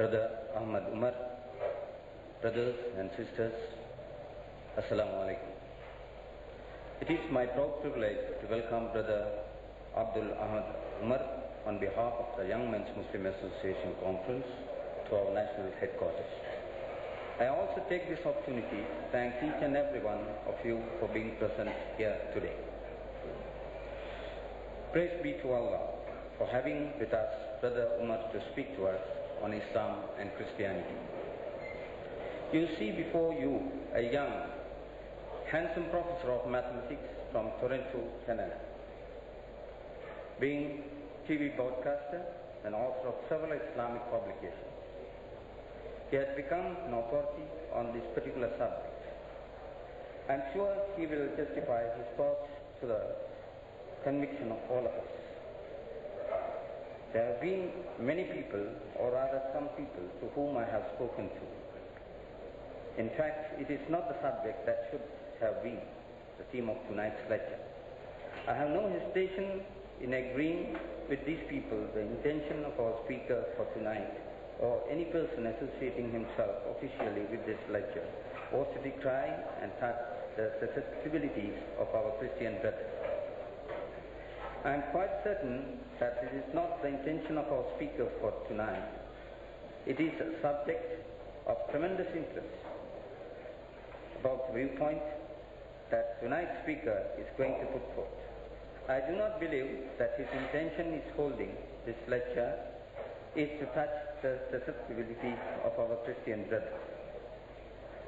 Brother Ahmad Umar, brothers and sisters, Assalamu alaikum. It is my proud privilege to welcome Brother Abdul Ahmad Umar on behalf of the Young Men's Muslim Association Conference to our national headquarters. I also take this opportunity to thank each and every one of you for being present here today. Praise be to Allah for having with us Brother Umar to speak to us on Islam and Christianity. You see before you a young, handsome professor of mathematics from Toronto, Canada, being TV broadcaster and author of several Islamic publications. He has become an authority on this particular subject. I am sure he will justify his thoughts to the conviction of all of us. There have been many people, or rather some people, to whom I have spoken to. In fact, it is not the subject that should have been the theme of tonight's lecture. I have no hesitation in agreeing with these people the intention of our speaker for tonight, or any person associating himself officially with this lecture, was to decry and touch the susceptibilities of our Christian brethren. I am quite certain that it is not the intention of our speaker for tonight. It is a subject of tremendous interest about the viewpoint that tonight's speaker is going to put forth. I do not believe that his intention is holding this lecture is to touch the susceptibilities of our Christian brethren.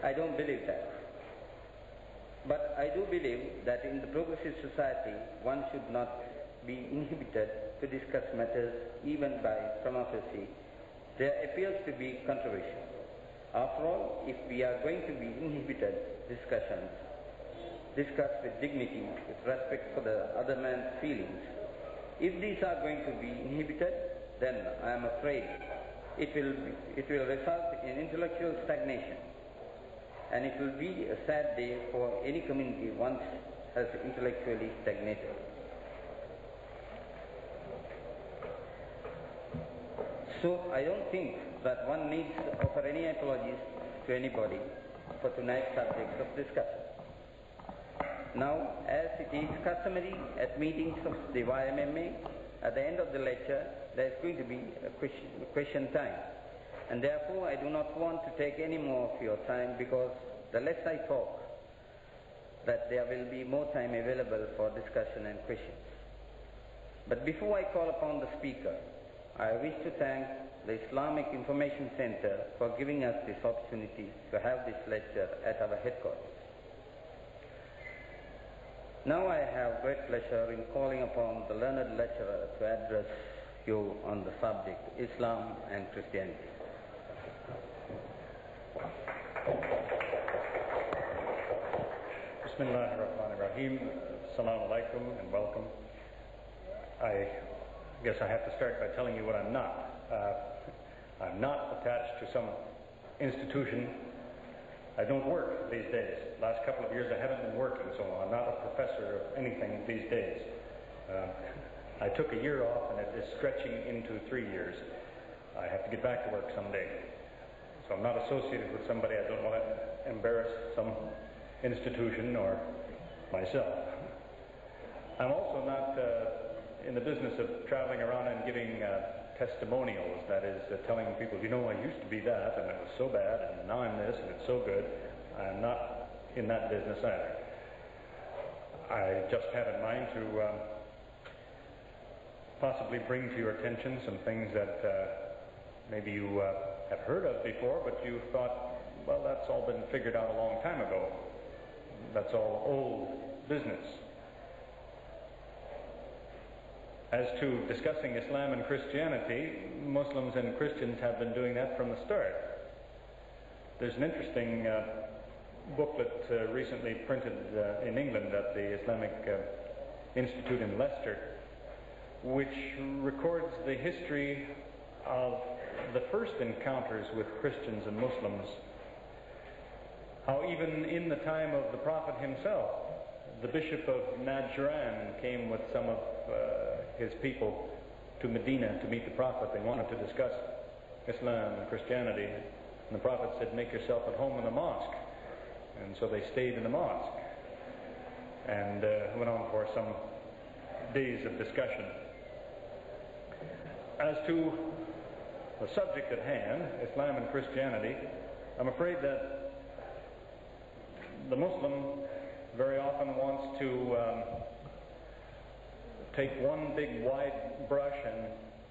I don't believe that. But I do believe that in the progressive society, one should not be inhibited to discuss matters even by prima facie. There appears to be controversy. After all, if we are going to be inhibited discussions, discuss with dignity, with respect for the other man's feelings, if these are going to be inhibited, then I am afraid it will result in intellectual stagnation, and it will be a sad day for any community once has intellectually stagnated. So I don't think that one needs to offer any apologies to anybody for tonight's subject of discussion. Now, as it is customary at meetings of the YMMA, at the end of the lecture, there is going to be a question time. And therefore, I do not want to take any more of your time, because the less I talk, that there will be more time available for discussion and questions. But before I call upon the speaker, I wish to thank the Islamic Information Center for giving us this opportunity to have this lecture at our headquarters. Now I have great pleasure in calling upon the learned lecturer to address you on the subject Islam and Christianity. Bismillahirrahmanirrahim. Assalamu alaikum and welcome. I guess I have to start by telling you what I'm not. I'm not attached to some institution. I don't work these days. Last couple of years I haven't been working, so I'm not a professor of anything these days. I took a year off, and it is stretching into 3 years. I have to get back to work someday. So I'm not associated with somebody. I don't want to embarrass some institution or myself. I'm also not in the business of traveling around and giving testimonials, that is, telling people, you know, I used to be that, and it was so bad, and now I'm this, and it's so good. I'm not in that business either. I just have in mind to possibly bring to your attention some things that maybe you have heard of before, but you thought, well, that's all been figured out a long time ago. That's all old business. As to discussing Islam and Christianity, Muslims and Christians have been doing that from the start. There's an interesting booklet recently printed in England at the Islamic Institute in Leicester, which records the history of the first encounters with Christians and Muslims. How even in the time of the Prophet himself, the Bishop of Najran came with some of his people to Medina to meet the Prophet. They wanted to discuss Islam and Christianity. And the Prophet said, make yourself at home in the mosque. And so they stayed in the mosque and went on for some days of discussion. As to the subject at hand, Islam and Christianity, I'm afraid that the Muslim very often wants to take one big wide brush and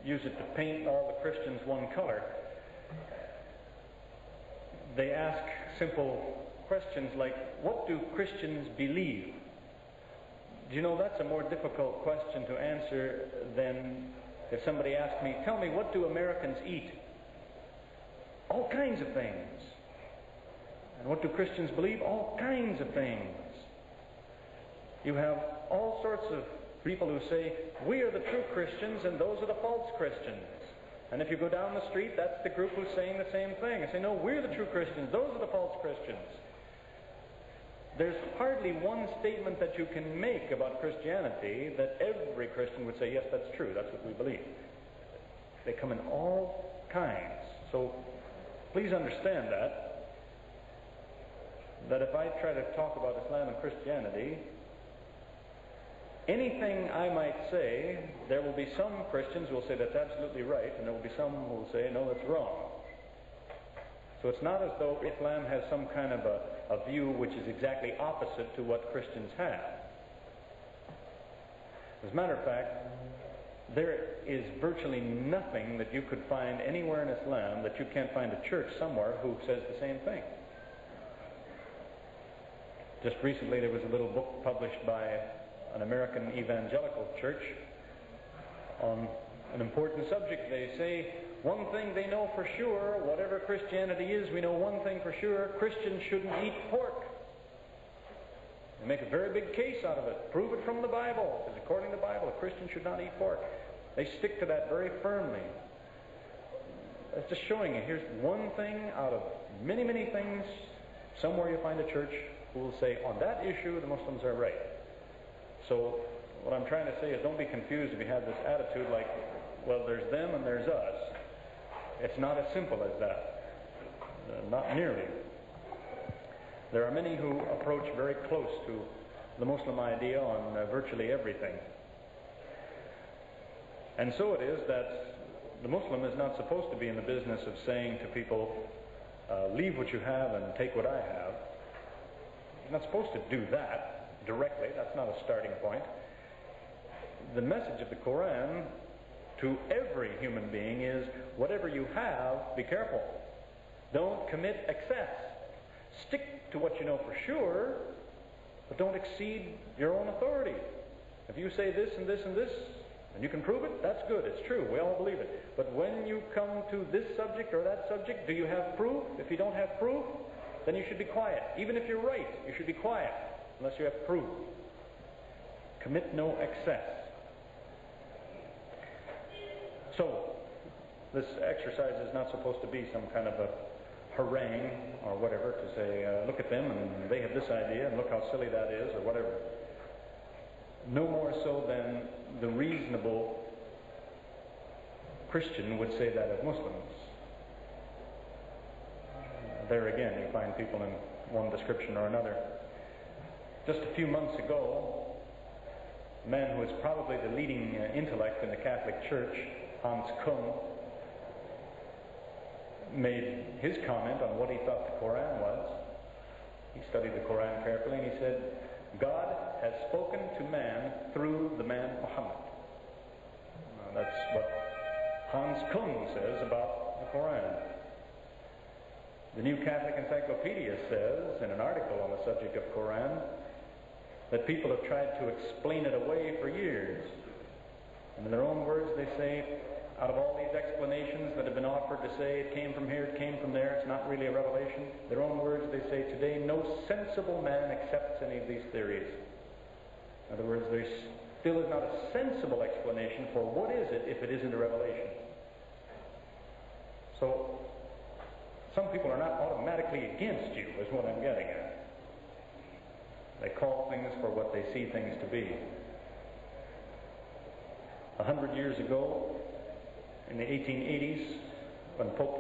use it to paint all the Christians one color. They ask simple questions like, what do Christians believe? Do you know, that's a more difficult question to answer than if somebody asked me, tell me, what do Americans eat? All kinds of things. And what do Christians believe? All kinds of things. You have all sorts of people who say, we are the true Christians and those are the false Christians. And if you go down the street, that's the group who's saying the same thing. I say, no, we're the true Christians, those are the false Christians. There's hardly one statement that you can make about Christianity that every Christian would say, yes, that's true, that's what we believe. They come in all kinds. So please understand that if I try to talk about Islam and Christianity, anything I might say, there will be some Christians who will say that's absolutely right, and there will be some who will say, no, that's wrong. So it's not as though Islam has some kind of a view which is exactly opposite to what Christians have. As a matter of fact, there is virtually nothing that you could find anywhere in Islam that you can't find a church somewhere who says the same thing. Just recently there was a little book published by an American evangelical church on an important subject. They say one thing they know for sure, whatever Christianity is, we know one thing for sure, Christians shouldn't eat pork. They make a very big case out of it. Prove it from the Bible, because according to the Bible, a Christian should not eat pork. They stick to that very firmly. It's just showing you, here's one thing out of many, many things. Somewhere you find a church who will say, on that issue, the Muslims are right. So what I'm trying to say is, don't be confused if you have this attitude like, well, there's them and there's us. It's not as simple as that. Not nearly. There are many who approach very close to the Muslim idea on virtually everything. And so it is that the Muslim is not supposed to be in the business of saying to people, leave what you have and take what I have. He's not supposed to do that directly. That's not a starting point. The message of the Quran to every human being is, whatever you have, be careful. Don't commit excess. Stick to what you know for sure, but don't exceed your own authority. If you say this and this and this, and you can prove it, that's good, it's true, we all believe it. But when you come to this subject or that subject, do you have proof? If you don't have proof, then you should be quiet. Even if you're right, you should be quiet, unless you have proof. Commit no excess. So, this exercise is not supposed to be some kind of a harangue or whatever to say, look at them and they have this idea and look how silly that is or whatever. No more so than the reasonable Christian would say that of Muslims. There again, you find people in one description or another. Just a few months ago, a man who is probably the leading intellect in the Catholic Church, Hans Küng, made his comment on what he thought the Quran was. He studied the Quran carefully and he said, God has spoken to man through the man Muhammad. That's what Hans Küng says about the Quran. The New Catholic Encyclopedia says, in an article on the subject of Quran, that people have tried to explain it away for years. And in their own words, they say, out of all these explanations that have been offered to say it came from here, it came from there, it's not really a revelation, their own words, they say today no sensible man accepts any of these theories. In other words, there still is not a sensible explanation for what is it if it isn't a revelation. So, some people are not automatically against you, is what I'm getting at. They call things for what they see things to be. 100 years ago, in the 1880s, when Pope